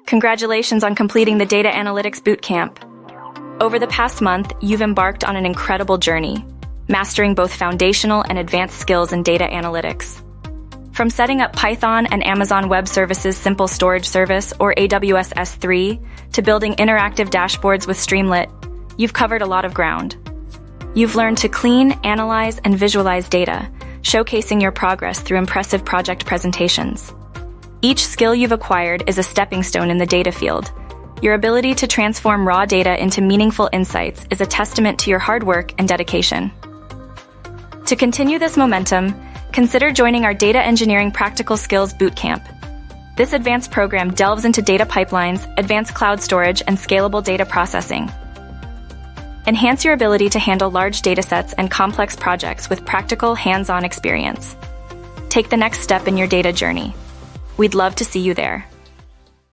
Congratulations on completing the Data Analytics Bootcamp. Over the past month, you've embarked on an incredible journey, mastering both foundational and advanced skills in data analytics. From setting up Python and Amazon Web Services Simple Storage Service, or AWS S3, to building interactive dashboards with Streamlit, you've covered a lot of ground. You've learned to clean, analyze, and visualize data, showcasing your progress through impressive project presentations. Each skill you've acquired is a stepping stone in the data field. Your ability to transform raw data into meaningful insights is a testament to your hard work and dedication. To continue this momentum, consider joining our Data Engineering Practical Skills Bootcamp. This advanced program delves into data pipelines, advanced cloud storage, and scalable data processing. Enhance your ability to handle large datasets and complex projects with practical, hands-on experience. Take the next step in your data journey. We'd love to see you there.